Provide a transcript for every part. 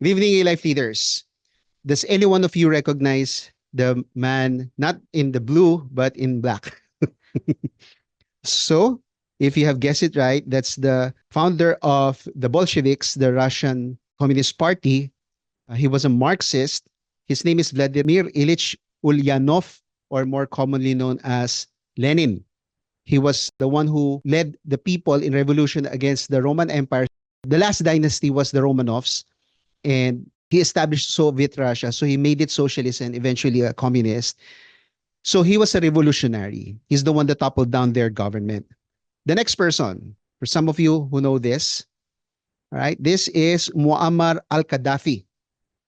Good evening, life leaders. Does any one of you recognize the man not in the blue but in black? So, if you have guessed it right, that's the founder of the Bolsheviks, the Russian Communist Party. He was a Marxist. His name is Vladimir Ilyich Ulyanov, or more commonly known as Lenin. He was the one who led the people in revolution against the Roman Empire. The last dynasty was the Romanovs, and he established Soviet Russia. So he made it socialist and eventually a communist. So he was a revolutionary. He's the one that toppled down their government. The next person, for some of you who know this, all right, this is Muammar al-Gaddafi.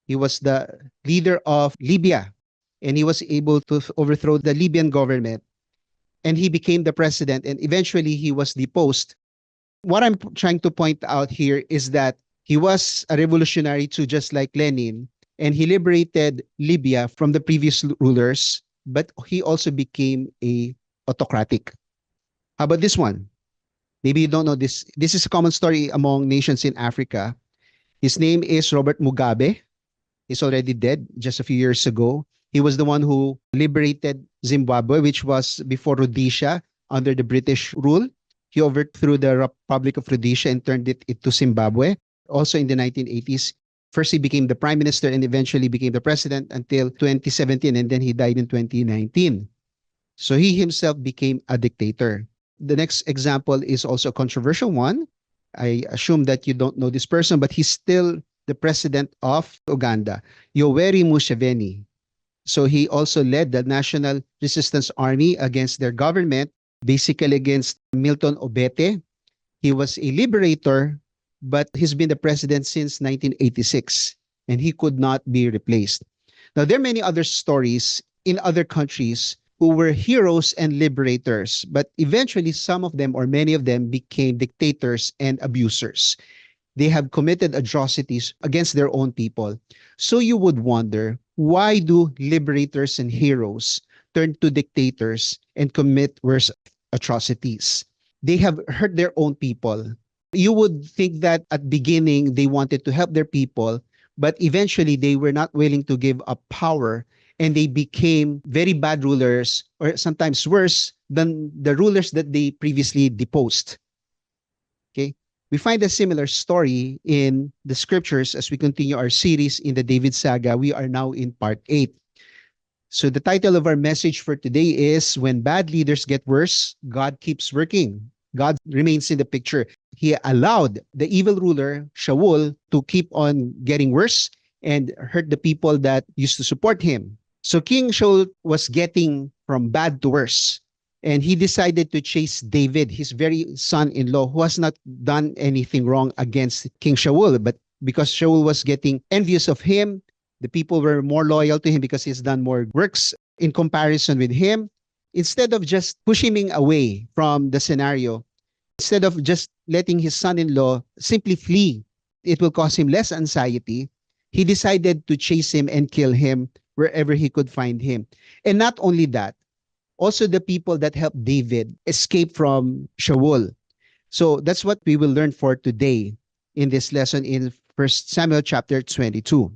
He was the leader of Libya, and he was able to overthrow the Libyan government. And he became the president, and eventually he was deposed. What I'm trying to point out here is that he was a revolutionary too, just like Lenin, and he liberated Libya from the previous rulers, but he also became a autocratic. How about this one? Maybe you don't know this. This is a common story among nations in Africa. His name is Robert Mugabe. He's already dead just a few years ago. He was the one who liberated Zimbabwe, which was before Rhodesia under the British rule. He overthrew the Republic of Rhodesia and turned it into Zimbabwe. Also in the 1980s, first he became the prime minister and eventually became the president until 2017, and then he died in 2019. So he himself became a dictator. The next example is also a controversial one. I assume that you don't know this person, but he's still the president of Uganda, Yoweri Museveni. So he also led the National Resistance Army against their government, basically against Milton Obote. He was a liberator, but he's been the president since 1986, and he could not be replaced. Now, there are many other stories in other countries who were heroes and liberators, but eventually some of them or many of them became dictators and abusers. They have committed atrocities against their own people. So you would wonder, why do liberators and heroes turn to dictators and commit worse atrocities? They have hurt their own people. You would think that at beginning they wanted to help their people, but eventually they were not willing to give up power, and they became very bad rulers, or sometimes worse than the rulers that they previously deposed. Okay? We find a similar story in the scriptures as we continue our series in the David Saga. We are now in part 8. So the title of our message for today is When Bad Leaders Get Worse, God Keeps Working. God remains in the picture. He allowed the evil ruler, Shaul, to keep on getting worse and hurt the people that used to support him. So King Shaul was getting from bad to worse. And he decided to chase David, his very son-in-law, who has not done anything wrong against King Shaul. But because Shaul was getting envious of him, the people were more loyal to him because he's done more works in comparison with him. Instead of just pushing him away from the scenario, instead of just letting his son-in-law simply flee, it will cause him less anxiety. He decided to chase him and kill him wherever he could find him. And not only that, also the people that helped David escape from Shaul. So that's what we will learn for today in this lesson in 1 Samuel chapter 22.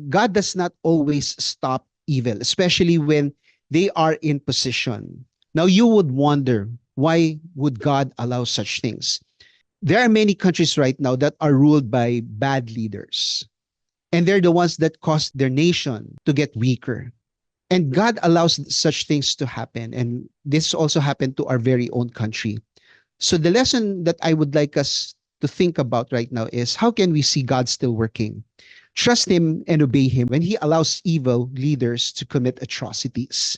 God does not always stop evil, especially when they are in position. Now you would wonder, why would God allow such things? There are many countries right now that are ruled by bad leaders, and they're the ones that cause their nation to get weaker. And God allows such things to happen. And this also happened to our very own country. So the lesson that I would like us to think about right now is, how can we see God still working? Trust him and obey him when he allows evil leaders to commit atrocities.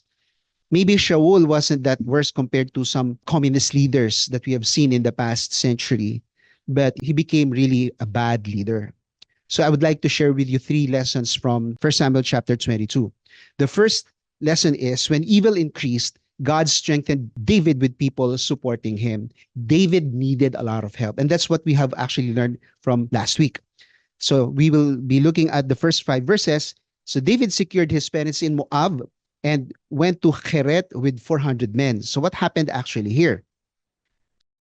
Maybe Shaul wasn't that worse compared to some communist leaders that we have seen in the past century, but he became really a bad leader. So I would like to share with you 3 lessons from 1 Samuel chapter 22. The first lesson is, when evil increased, God strengthened David with people supporting him. David needed a lot of help. And that's what we have actually learned from last week. So we will be looking at the first 5 verses. So David secured his parents in Moab and went to Cheret with 400 men. So what happened actually here?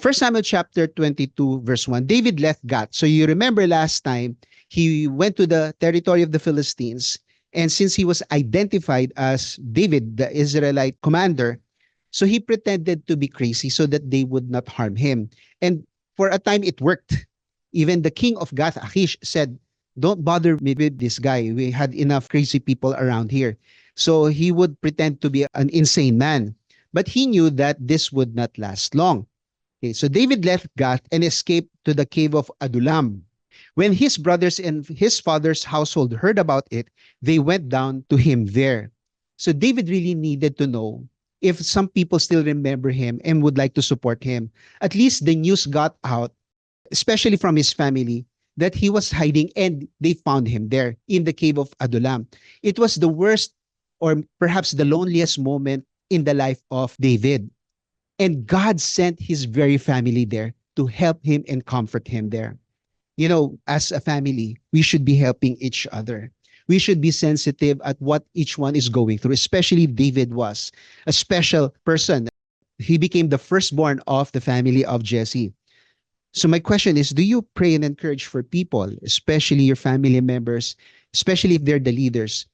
1 Samuel chapter 22 verse 1, David left Gath. So you remember last time, He went to the territory of the Philistines. And since he was identified as David, the Israelite commander, so he pretended to be crazy so that they would not harm him. And for a time, it worked. Even the king of Gath, Achish, said, "Don't bother me with this guy. We had enough crazy people around here." So he would pretend to be an insane man. But he knew that this would not last long. Okay, so David left Gath and escaped to the cave of Adullam. When his brothers and his father's household heard about it, they went down to him there. So David really needed to know if some people still remember him and would like to support him. At least the news got out, especially from his family, that he was hiding, and they found him there in the cave of Adullam. It was the worst, or perhaps the loneliest moment in the life of David. And God sent his very family there to help him and comfort him there. You know, as a family, we should be helping each other. We should be sensitive at what each one is going through, especially David was a special person. He became the firstborn of the family of Jesse. So my question is, do you pray and encourage for people, especially your family members, especially if they're the leaders,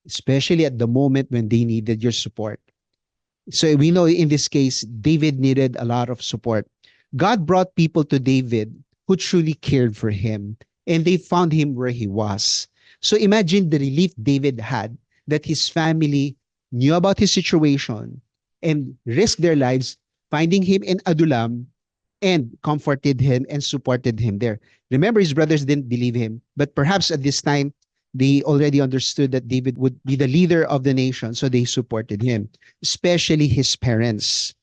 especially at the moment when they needed your support? So we know in this case, David needed a lot of support. God brought people to David who truly cared for him, and they found him where he was. So imagine the relief David had that his family knew about his situation and risked their lives finding him in Adullam and comforted him and supported him there. Remember, his brothers didn't believe him, but perhaps at this time, they already understood that David would be the leader of the nation, so they supported him, especially his parents.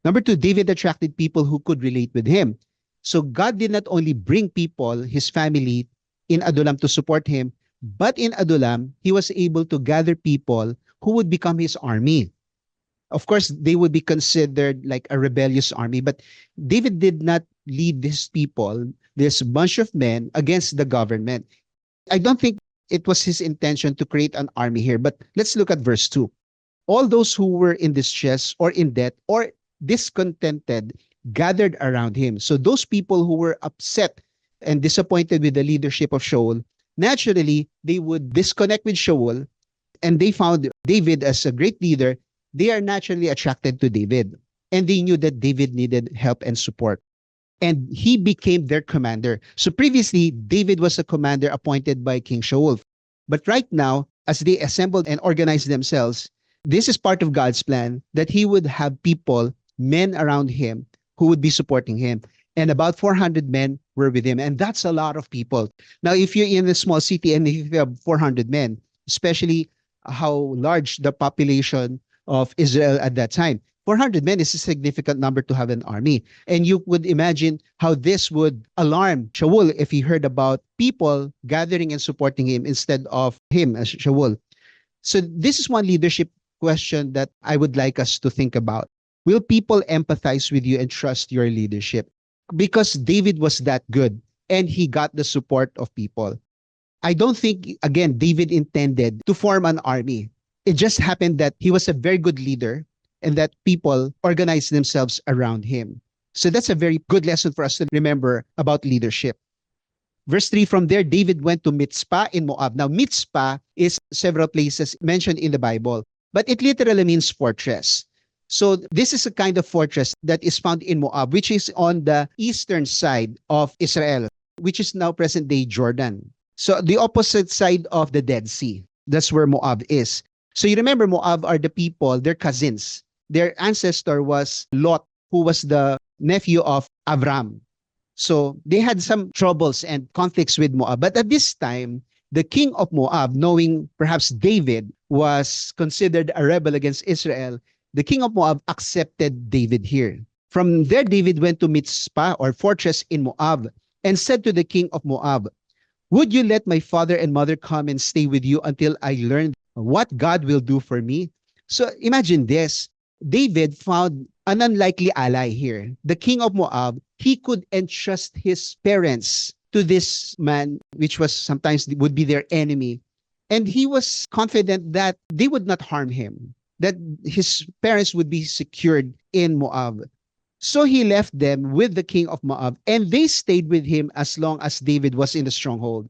Number two, David attracted people who could relate with him. So God did not only bring people, his family, in Adullam to support him, but in Adullam, he was able to gather people who would become his army. Of course, they would be considered like a rebellious army, but David did not lead these people, this bunch of men, against the government. I don't think it was his intention to create an army here, but let's look at verse 2. All those who were in distress or in debt or discontented gathered around him. So those people who were upset and disappointed with the leadership of Shaul, naturally, they would disconnect with Shaul, and they found David as a great leader. They are naturally attracted to David, and they knew that David needed help and support. And he became their commander. So previously, David was a commander appointed by King Shaul. But right now, as they assembled and organized themselves, this is part of God's plan that he would have people, men around him, who would be supporting him. And about 400 men were with him. And that's a lot of people. Now, if you're in a small city and if you have 400 men, especially how large the population of Israel at that time, 400 men is a significant number to have an army. And you would imagine how this would alarm Shaul if he heard about people gathering and supporting him instead of him as Shaul. So this is one leadership question that I would like us to think about. Will people empathize with you and trust your leadership? Because David was that good and he got the support of people. I don't think, again, David intended to form an army. It just happened that he was a very good leader and that people organized themselves around him. So that's a very good lesson for us to remember about leadership. Verse 3, from there, David went to Mitzpah in Moab. Now, Mitzpah is several places mentioned in the Bible, but it literally means fortress. So this is a kind of fortress that is found in Moab, which is on the eastern side of Israel, which is now present-day Jordan. So the opposite side of the Dead Sea. That's where Moab is. So you remember Moab are the people, their cousins. Their ancestor was Lot, who was the nephew of Avram. So they had some troubles and conflicts with Moab. But at this time, the king of Moab, knowing perhaps David was considered a rebel against Israel, the king of Moab accepted David here. From there, David went to Mitzpah or fortress in Moab and said to the king of Moab, would you let my father and mother come and stay with you until I learn what God will do for me? So imagine this. David found an unlikely ally here. The king of Moab, he could entrust his parents to this man, which was sometimes would be their enemy. And he was confident that they would not harm him, that his parents would be secured in Moab. So he left them with the king of Moab, and they stayed with him as long as David was in the stronghold.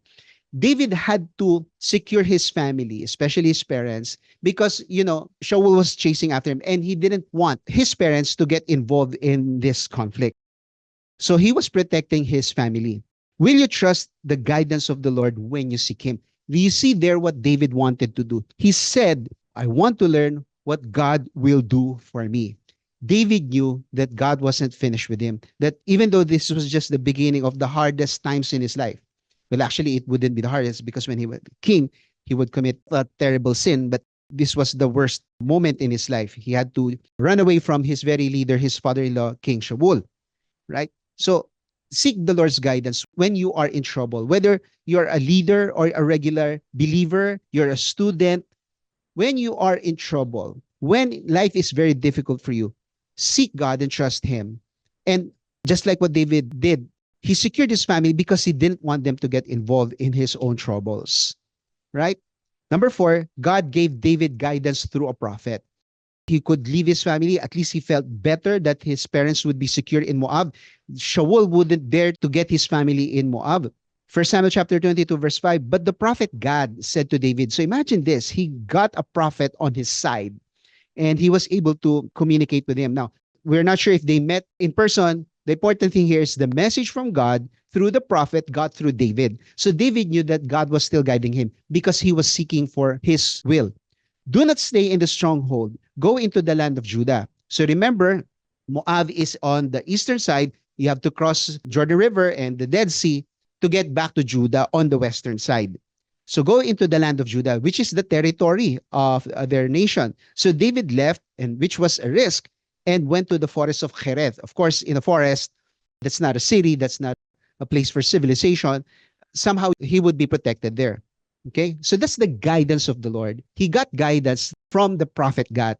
David had to secure his family, especially his parents, because, Shaul was chasing after him and he didn't want his parents to get involved in this conflict. So he was protecting his family. Will you trust the guidance of the Lord when you seek him? Do you see there what David wanted to do? He said, I want to learn what God will do for me. David knew that God wasn't finished with him, that even though this was just the beginning of the hardest times in his life, well, actually, it wouldn't be the hardest because when he was king, he would commit a terrible sin, but this was the worst moment in his life. He had to run away from his very leader, his father in law, King Shaul, right? So seek the Lord's guidance when you are in trouble, whether you're a leader or a regular believer, you're a student, when you are in trouble, when life is very difficult for you, seek God and trust Him. And just like what David did, he secured his family because he didn't want them to get involved in his own troubles, right? Number four, God gave David guidance through a prophet. He could leave his family. At least he felt better that his parents would be secure in Moab. Shaul wouldn't dare to get his family in Moab. First Samuel chapter 22 verse 5, but the prophet Gad said to David, so imagine this, he got a prophet on his side and he was able to communicate with him. Now, we're not sure if they met in person. The important thing here is the message from God through the prophet got through David. So David knew that God was still guiding him because he was seeking for his will. Do not stay in the stronghold. Go into the land of Judah. So remember, Moab is on the eastern side. You have to cross Jordan River and the Dead Sea to get back to Judah on the western side. So go into the land of Judah, which is the territory of their nation. So David left, and which was a risk, and went to the forest of Chereth. Of course, in a forest, that's not a city, that's not a place for civilization. Somehow he would be protected there. Okay, so that's the guidance of the Lord. He got guidance from the prophet God.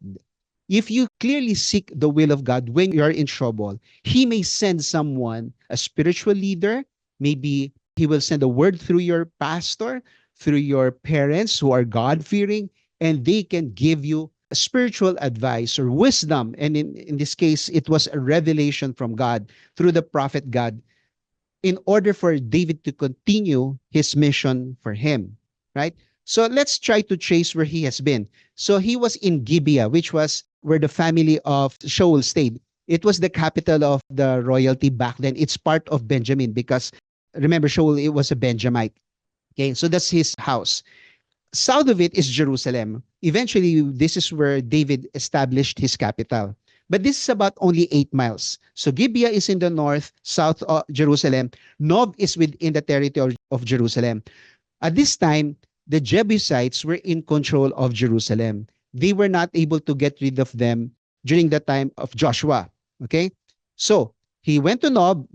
If you clearly seek the will of God when you're in trouble, He may send someone, a spiritual leader. Maybe He will send a word through your pastor, through your parents who are God fearing, and they can give you spiritual advice or wisdom. And in this case, it was a revelation from God through the prophet God in order for David to continue his mission for him, right? So let's try to trace where he has been. So he was in Gibeah, which was where the family of Shaul stayed. It was the capital of the royalty back then. It's part of Benjamin because remember, Shaul, it was a Benjamite. Okay, so that's his house. South of it is Jerusalem. Eventually, this is where David established his capital. But this is about only 8 miles. So Gibeah is in the north, south of Jerusalem. Nob is within the territory of Jerusalem. At this time, the Jebusites were in control of Jerusalem. They were not able to get rid of them during the time of Joshua. Okay? So he went to Nob.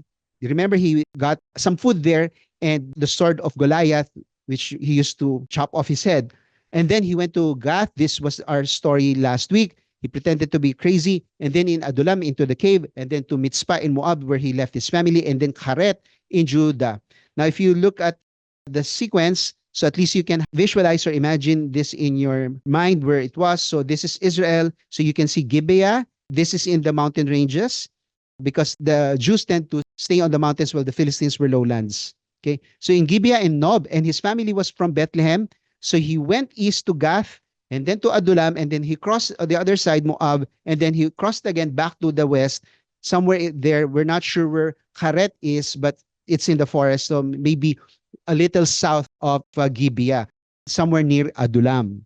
Remember, he got some food there and the sword of Goliath, which he used to chop off his head. And then he went to Gath. This was our story last week. He pretended to be crazy. And then in Adullam into the cave. And then to Mitzpah in Moab where he left his family. And then Karet in Judah. Now, if you look at the sequence, so at least you can visualize or imagine this in your mind where it was. So this is Israel. So you can see Gibeah. This is in the mountain ranges because the Jews tend to stay on the mountains while the Philistines were lowlands. Okay. So in Gibeah and Nob, and his family was from Bethlehem. So he went east to Gath and then to Adullam, and then he crossed the other side, Moab, and then he crossed again back to the west. Somewhere there, we're not sure where Karet is, but it's in the forest. So maybe a little south of Gibeah, somewhere near Adullam.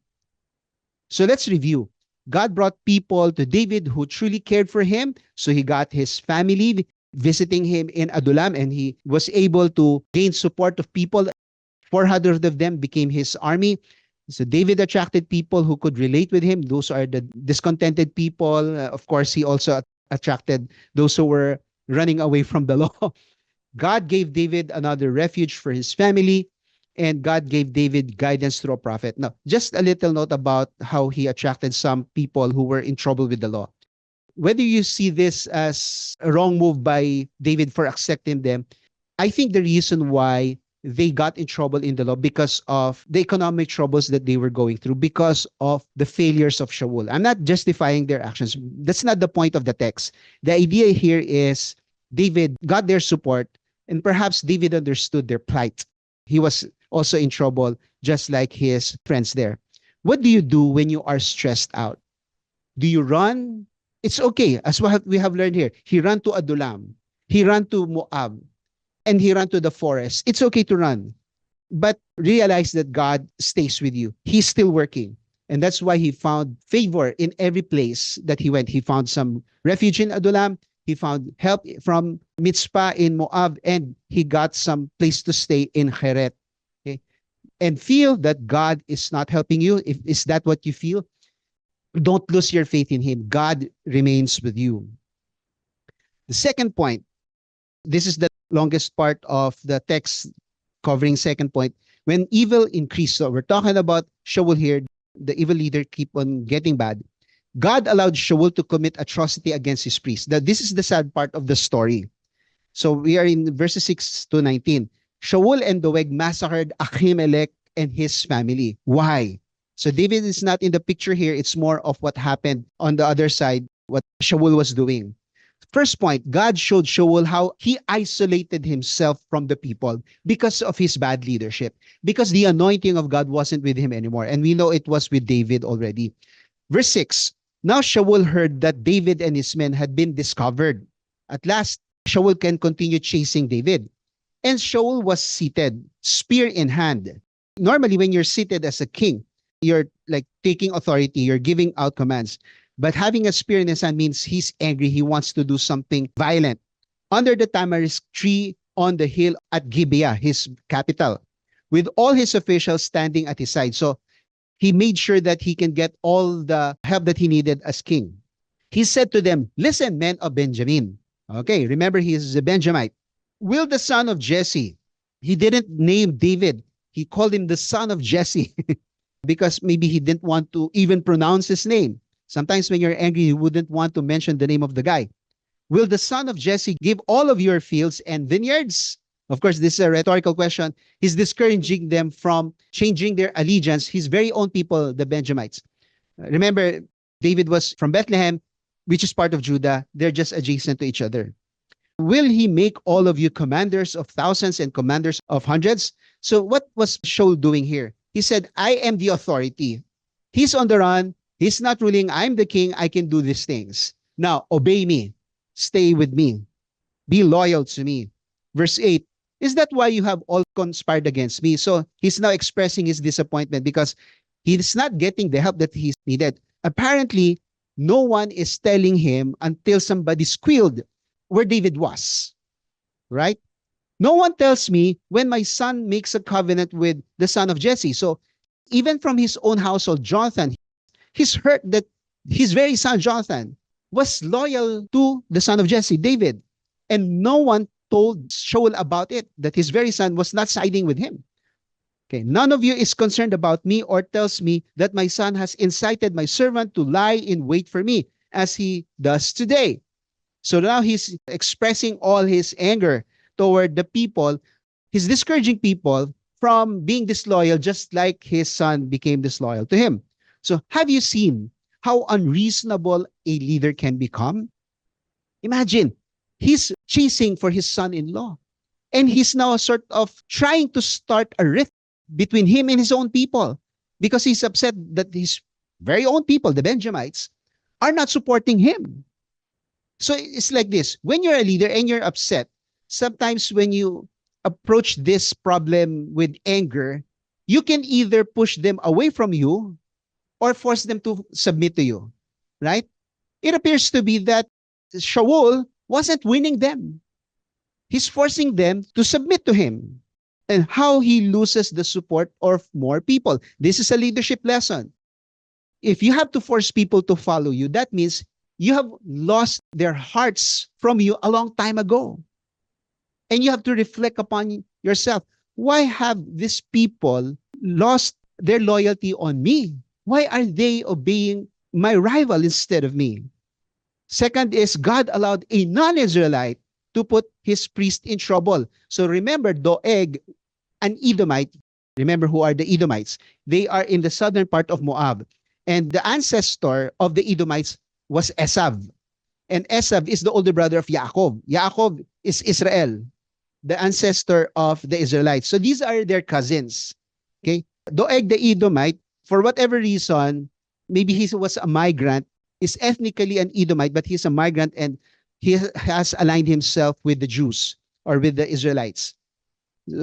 So let's review. God brought people to David who truly cared for him. So he got his family visiting him in Adullam, and he was able to gain support of people. 400 of them became his army. So David attracted people who could relate with him. Those are the discontented people. Of course, he also attracted those who were running away from the law. God gave David another refuge for his family, and God gave David guidance through a prophet. Now, just a little note about how he attracted some people who were in trouble with the law. Whether you see this as a wrong move by David for accepting them, I think the reason why they got in trouble in the law because of the economic troubles that they were going through because of the failures of Shaul. I'm not justifying their actions. That's not the point of the text. The idea here is David got their support, and perhaps David understood their plight. He was also in trouble, just like his friends there. What do you do when you are stressed out? Do you run? It's okay, as we have learned here. He ran to Adullam. He ran to Moab, and he ran to the forest. It's okay to run, but realize that God stays with you. He's still working. And that's why he found favor in every place that he went. He found some refuge in Adullam. He found help from Mitzpah in Moab, and he got some place to stay in Heret. Okay? And feel that God is not helping you. If is that what you feel, don't lose your faith in him. God remains with you. The second point, this is the longest part of the text covering second point. When evil increased, so we're talking about Shaul here, the evil leader keep on getting bad. God allowed Shaul to commit atrocity against his priests. Now, this is the sad part of the story. So we are in verses 6 to 19. Shaul and Doeg massacred Ahimelech and his family. Why? So David is not in the picture here. It's more of what happened on the other side, what Shaul was doing. First point, God showed Shaul how he isolated himself from the people because of his bad leadership, because the anointing of God wasn't with him anymore. And we know it was with David already. Verse 6, now Shaul heard that David and his men had been discovered. At last, Shaul can continue chasing David. And Shaul was seated, spear in hand. Normally, when you're seated as a king, you're like taking authority, you're giving out commands. But having a spear in his hand means he's angry. He wants to do something violent. Under the tamarisk tree on the hill at Gibeah, his capital, with all his officials standing at his side. So he made sure that he can get all the help that he needed as king. He said to them, listen, men of Benjamin. Okay, remember he is a Benjamite. Will the son of Jesse, he didn't name David. He called him the son of Jesse because maybe he didn't want to even pronounce his name. Sometimes when you're angry, you wouldn't want to mention the name of the guy. Will the son of Jesse give all of your fields and vineyards? Of course, this is a rhetorical question. He's discouraging them from changing their allegiance, his very own people, the Benjamites. Remember, David was from Bethlehem, which is part of Judah. They're just adjacent to each other. Will he make all of you commanders of thousands and commanders of hundreds? So what was Shaul doing here? He said, I am the authority. He's on the run. He's not ruling. I'm the king. I can do these things. Now, obey me. Stay with me. Be loyal to me. Verse 8, is that why you have all conspired against me? So he's now expressing his disappointment because he's not getting the help that he needed. Apparently, no one is telling him until somebody squealed where David was. Right? No one tells me when my son makes a covenant with the son of Jesse. So even from his own household, Jonathan, he's hurt that his very son, Jonathan, was loyal to the son of Jesse, David. And no one told Shaul about it, that his very son was not siding with him. Okay, none of you is concerned about me or tells me that my son has incited my servant to lie in wait for me, as he does today. So now he's expressing all his anger toward the people. He's discouraging people from being disloyal, just like his son became disloyal to him. So have you seen how unreasonable a leader can become? Imagine, he's chasing for his son-in-law. And he's now sort of trying to start a rift between him and his own people because he's upset that his very own people, the Benjamites, are not supporting him. So it's like this. When you're a leader and you're upset, sometimes when you approach this problem with anger, you can either push them away from you or force them to submit to you, right? It appears to be that Shaul wasn't winning them. He's forcing them to submit to him. And how he loses the support of more people. This is a leadership lesson. If you have to force people to follow you, that means you have lost their hearts from you a long time ago. And you have to reflect upon yourself. Why have these people lost their loyalty on me? Why are they obeying my rival instead of me? Second is God allowed a non-Israelite to put his priest in trouble. So remember, Doeg an Edomite. Remember who are the Edomites? They are in the southern part of Moab. And the ancestor of the Edomites was Esav. And Esav is the older brother of Yaakov. Yaakov is Israel, the ancestor of the Israelites. So these are their cousins. Okay? Doeg the Edomite, for whatever reason, maybe he was a migrant, is ethnically an Edomite, but he's a migrant and he has aligned himself with the Jews or with the Israelites.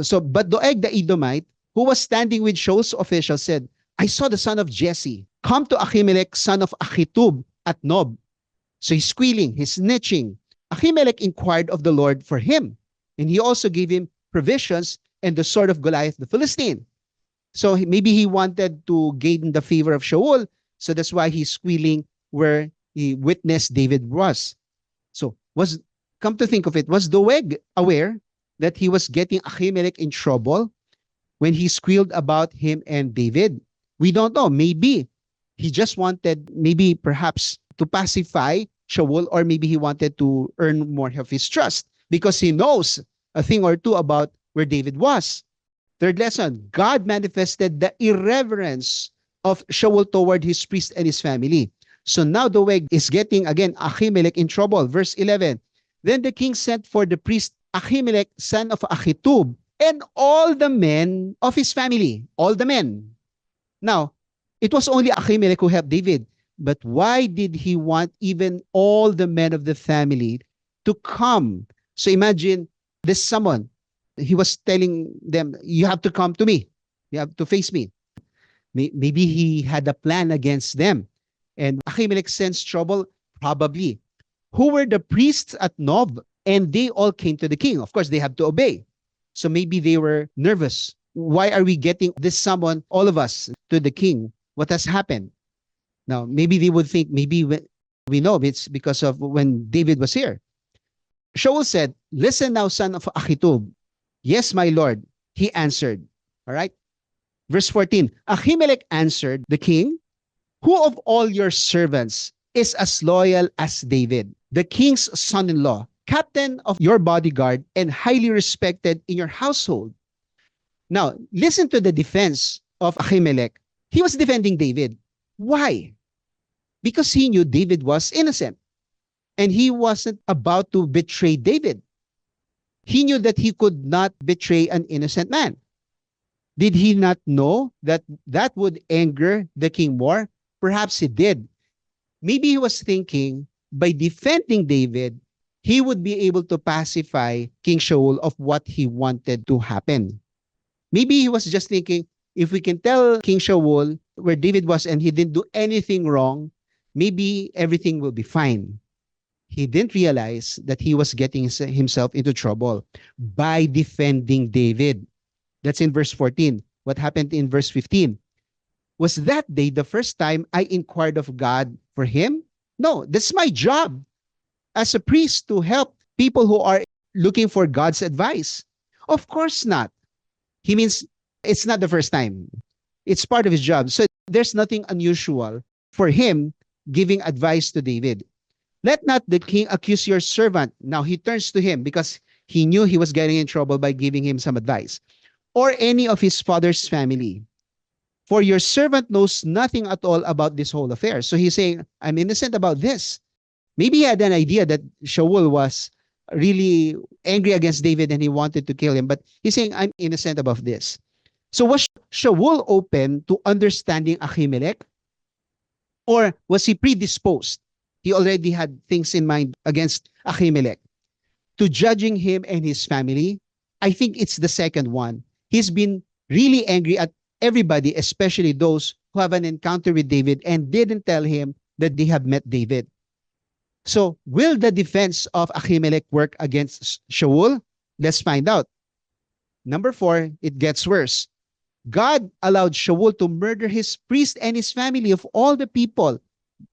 So, but Doeg the Edomite, who was standing with Shaul's officials, said, I saw the son of Jesse come to Ahimelech, son of Achitub, at Nob. So he's squealing, he's snitching. Ahimelech inquired of the Lord for him, and he also gave him provisions and the sword of Goliath the Philistine. So maybe he wanted to gain the favor of Shaul, so that's why he's squealing where he witnessed David was. So come to think of it, was Doeg aware that he was getting Ahimelech in trouble when he squealed about him and David? We don't know. Maybe he just wanted, maybe perhaps to pacify Shaul, or maybe he wanted to earn more of his trust because he knows a thing or two about where David was. Third lesson, God manifested the irreverence of Shaul toward his priest and his family. So now Doeg is getting, again, Ahimelech in trouble. Verse 11, then the king sent for the priest Ahimelech, son of Achitub, and all the men of his family. All the men. Now, it was only Ahimelech who helped David. But why did he want even all the men of the family to come? So imagine this someone. He was telling them, you have to come to me. You have to face me. Maybe he had a plan against them. And Ahimelech sensed trouble, probably. Who were the priests at Nob? And they all came to the king. Of course, they have to obey. So maybe they were nervous. Why are we getting this someone, all of us, to the king? What has happened? Now, maybe they would think, maybe we know it's because of when David was here. Shaul said, listen now, son of Achitub. Yes, my lord, he answered. All right. Verse 14, Ahimelech answered the king, who of all your servants is as loyal as David, the king's son-in-law, captain of your bodyguard, and highly respected in your household? Now, listen to the defense of Ahimelech. He was defending David. Why? Because he knew David was innocent and he wasn't about to betray David. He knew that he could not betray an innocent man. Did he not know that that would anger the king more? Perhaps he did. Maybe he was thinking by defending David, he would be able to pacify King Shaul of what he wanted to happen. Maybe he was just thinking, if we can tell King Shaul where David was and he didn't do anything wrong, maybe everything will be fine. He didn't realize that he was getting himself into trouble by defending David. That's in verse 14. What happened in verse 15? Was that day the first time I inquired of God for him? No, that's my job as a priest to help people who are looking for God's advice. Of course not. He means it's not the first time. It's part of his job. So there's nothing unusual for him giving advice to David. Let not the king accuse your servant. Now he turns to him because he knew he was getting in trouble by giving him some advice. Or any of his father's family. For your servant knows nothing at all about this whole affair. So he's saying, I'm innocent about this. Maybe he had an idea that Shaul was really angry against David and he wanted to kill him. But he's saying, I'm innocent about this. So was Shaul open to understanding Ahimelech? Or was he predisposed? He already had things in mind against Ahimelech. To judging him and his family? I think it's the second one. He's been really angry at everybody, especially those who have an encounter with David and didn't tell him that they have met David. So, will the defense of Ahimelech work against Shaul? Let's find out. Number 4, it gets worse. God allowed Shaul to murder his priest and his family of all the people,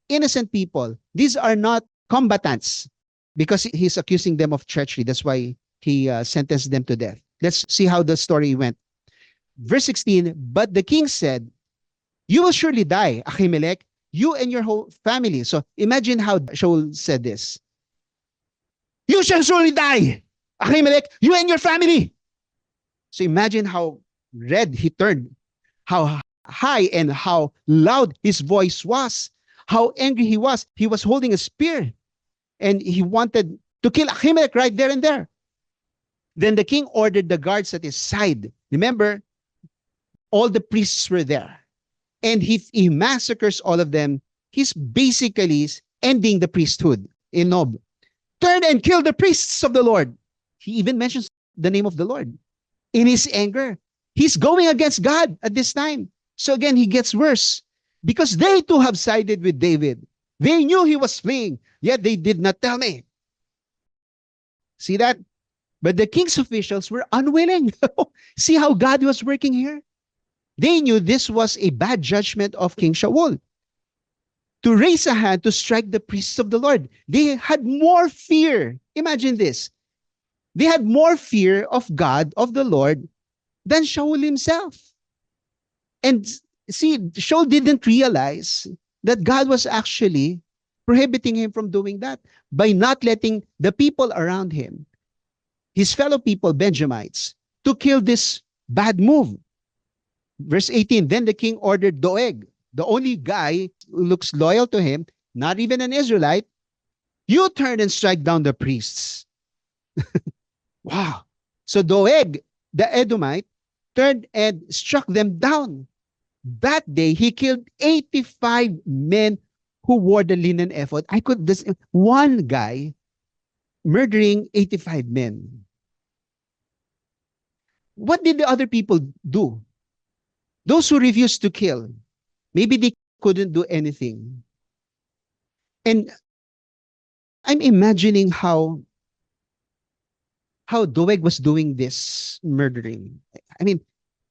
innocent people. These are not combatants because he's accusing them of treachery. That's why he sentenced them to death. Let's see how the story went. Verse 16, but the king said, you will surely die, Ahimelech, you and your whole family. So imagine how Shaul said this. You shall surely die, Ahimelech, you and your family. So imagine how red he turned, how high and how loud his voice was, how angry he was. He was holding a spear and he wanted to kill Ahimelech right there and there. Then the king ordered the guards at his side. Remember, all the priests were there. And if he massacres all of them, he's basically ending the priesthood in Nob. Turn and kill the priests of the Lord. He even mentions the name of the Lord in his anger. He's going against God at this time. So again, he gets worse because they too have sided with David. They knew he was fleeing, yet they did not tell me. See that? But the king's officials were unwilling. See how God was working here? They knew this was a bad judgment of King Shaul. To raise a hand to strike the priests of the Lord. They had more fear. Imagine this. They had more fear of God, of the Lord, than Shaul himself. And see, Shaul didn't realize that God was actually prohibiting him from doing that by not letting the people around him, his fellow people, Benjamites, to kill this bad move. Verse 18, then the king ordered Doeg, the only guy who looks loyal to him, not even an Israelite, you turn and strike down the priests. Wow. So Doeg, the Edomite, turned and struck them down. That day, he killed 85 men who wore the linen ephod. This one guy murdering 85 men. What did the other people do? Those who refused to kill, maybe they couldn't do anything. And I'm imagining how Doeg was doing this murdering. I mean,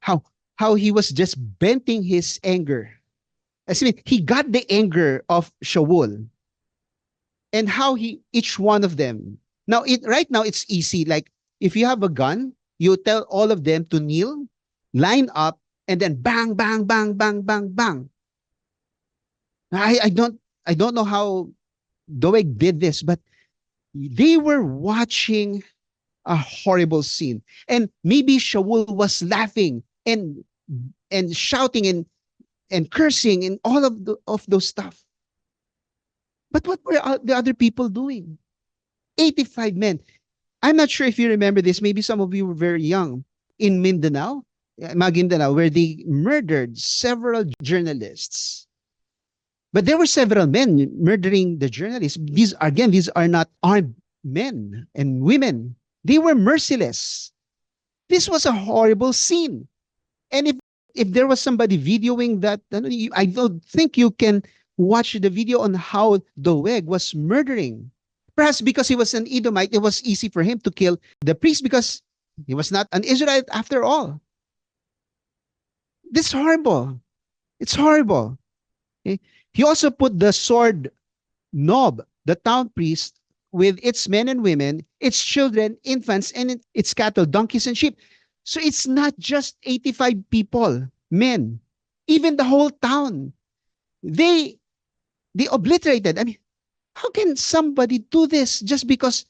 how he was just venting his anger. I mean, he got the anger of Shaul, and how each one of them. Now, right now it's easy. Like if you have a gun, you tell all of them to kneel, line up, and then bang, bang, bang, bang, bang, bang. I don't know how Doeg did this, but they were watching a horrible scene. And maybe Shaul was laughing and shouting and cursing and all of those stuff. But what were the other people doing? 85 men. I'm not sure if you remember this. Maybe some of you were very young. In Mindanao, Maguindanao, where they murdered several journalists. But there were several men murdering the journalists. These are not armed men and women. They were merciless. This was a horrible scene. And if there was somebody videoing that, I don't think you can watch the video on how Doeg was murdering. Perhaps because he was an Edomite, it was easy for him to kill the priest because he was not an Israelite after all. This is horrible. It's horrible. Okay? He also put the sword Nob, the town priest, with its men and women, its children, infants, and its cattle, donkeys, and sheep. So it's not just 85 people, men, even the whole town. They obliterated. I mean, how can somebody do this just because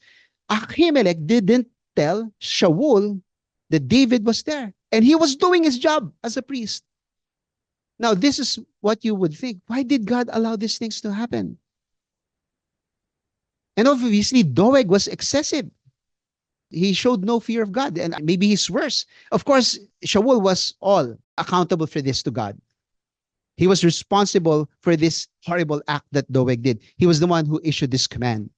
Ahimelech didn't tell Shaul that David was there and he was doing his job as a priest? Now, this is what you would think. Why did God allow these things to happen? And obviously, Doeg was excessive. He showed no fear of God, and maybe he's worse. Of course, Shaul was all accountable for this to God. He was responsible for this horrible act that Doeg did. He was the one who issued this command.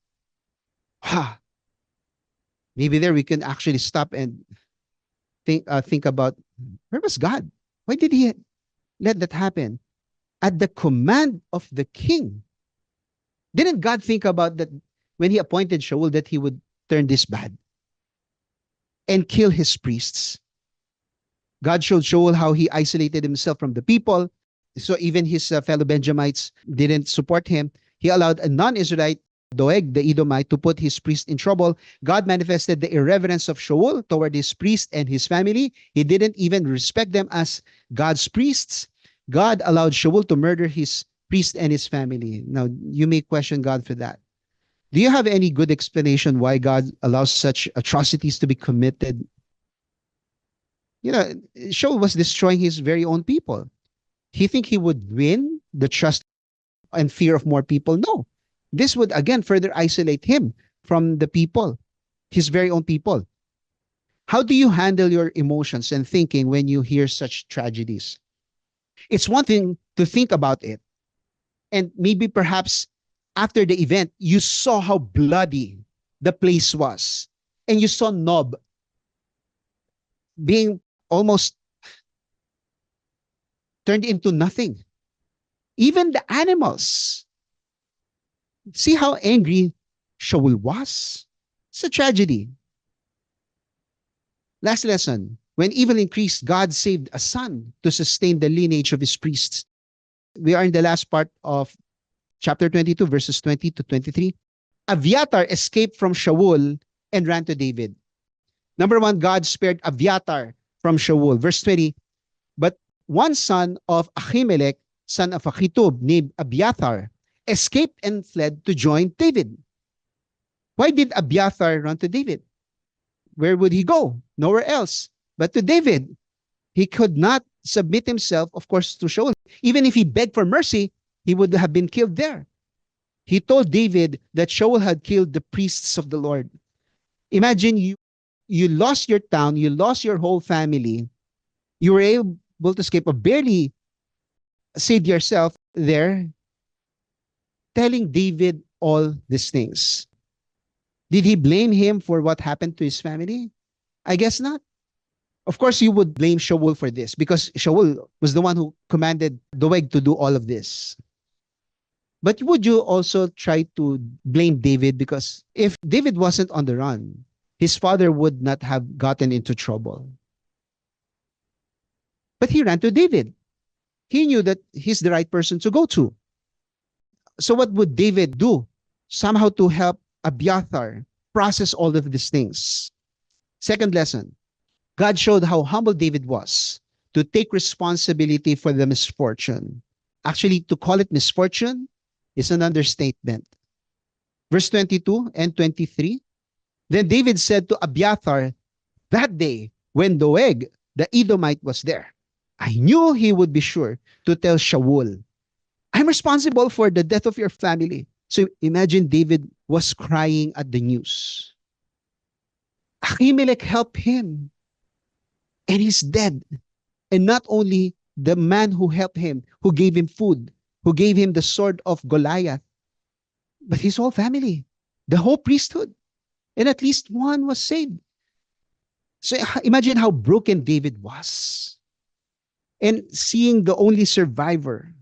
Maybe there we can actually stop and think about, where was God? Why did he let that happen? At the command of the king. Didn't God think about that when he appointed Shaul that he would turn this bad and kill his priests? God showed Shaul how he isolated himself from the people. So even his fellow Benjamites didn't support him. He allowed a non-Israelite, Doeg, the Edomite, to put his priest in trouble. God manifested the irreverence of Shaul toward his priest and his family. He didn't even respect them as God's priests. God allowed Shaul to murder his priest and his family. Now, you may question God for that. Do you have any good explanation why God allows such atrocities to be committed? You know, Shaul was destroying his very own people. He think he would win the trust and fear of more people. No, this would again further isolate him from the people, his very own people. How do you handle your emotions and thinking when you hear such tragedies? It's one thing to think about it, and maybe perhaps after the event, you saw how bloody the place was, and you saw Nob being almost turned into nothing. Even the animals. See how angry Shaul was? It's a tragedy. Last lesson. When evil increased, God saved a son to sustain the lineage of his priests. We are in the last part of chapter 22, verses 20 to 23. Abiathar escaped from Shaul and ran to David. Number one, God spared Abiathar from Shaul. Verse 20, but one son of Ahimelech, son of Achitub, named Abiathar, escaped and fled to join David. Why did Abiathar run to David? Where would he go? Nowhere else but to David. He could not submit himself, of course, to Shaul. Even if he begged for mercy, he would have been killed there. He told David that Shaul had killed the priests of the Lord. Imagine you lost your town, you lost your whole family. You were able to escape, or barely saved yourself there, telling David all these things. Did he blame him for what happened to his family? I guess not. Of course, you would blame Shaul for this because Shaul was the one who commanded Doeg to do all of this. But would you also try to blame David? Because if David wasn't on the run, his father would not have gotten into trouble. But he ran to David. He knew that he's the right person to go to. So what would David do? Somehow to help Abiathar process all of these things. Second lesson, God showed how humble David was to take responsibility for the misfortune. Actually, to call it misfortune is an understatement. Verse 22 and 23, then David said to Abiathar, that day when Doeg, the Edomite, was there, I knew he would be sure to tell Shaul, I'm responsible for the death of your family. So imagine David was crying at the news. Ahimelech helped him, and he's dead. And not only the man who helped him, who gave him food, who gave him the sword of Goliath, but his whole family, the whole priesthood, and at least one was saved. So imagine how broken David was. And seeing the only survivor,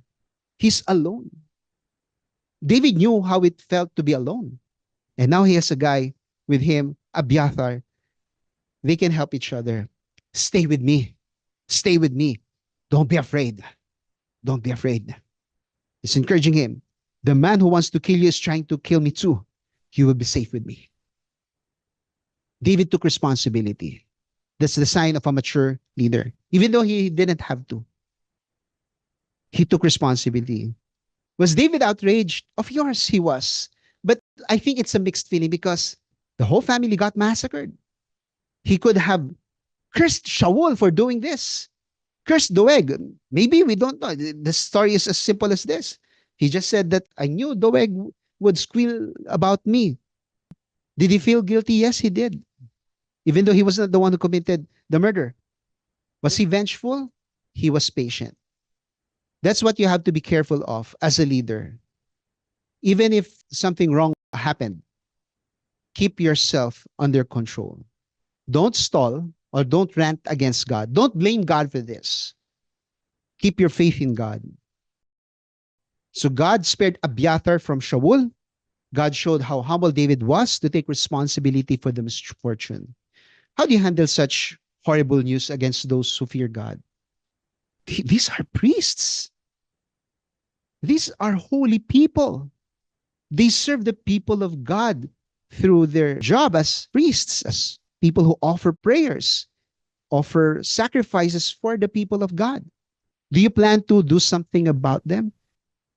he's alone. David knew how it felt to be alone. And now he has a guy with him, Abiathar. They can help each other. Stay with me. Stay with me. Don't be afraid. Don't be afraid. It's encouraging him. The man who wants to kill you is trying to kill me too. You will be safe with me. David took responsibility. That's the sign of a mature leader. Even though he didn't have to. He took responsibility. Was David outraged? Of course he was. But I think it's a mixed feeling because the whole family got massacred. He could have cursed Shaul for doing this. Cursed Doeg. Maybe we don't know. The story is as simple as this. He just said that I knew Doeg would squeal about me. Did he feel guilty? Yes, he did. Even though he was not the one who committed the murder. Was he vengeful? He was patient. That's what you have to be careful of as a leader. Even if something wrong happened, keep yourself under control. Don't stall or don't rant against God. Don't blame God for this. Keep your faith in God. So God spared Abiathar from Shaul. God showed how humble David was to take responsibility for the misfortune. How do you handle such horrible news against those who fear God? These are priests. These are holy people. They serve the people of God through their job as priests, as people who offer prayers, offer sacrifices for the people of God. Do you plan to do something about them?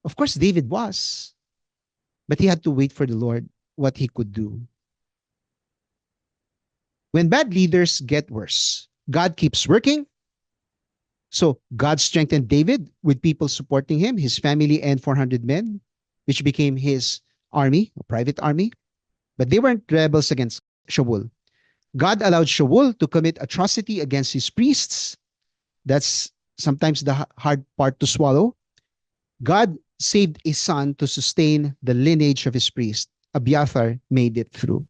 Of course, David was, but he had to wait for the Lord what he could do. When bad leaders get worse, God keeps working. So God strengthened David with people supporting him, his family and 400 men, which became his army, a private army. But they weren't rebels against Shaul. God allowed Shaul to commit atrocity against his priests. That's sometimes the hard part to swallow. God saved a son to sustain the lineage of his priest. Abiathar made it through.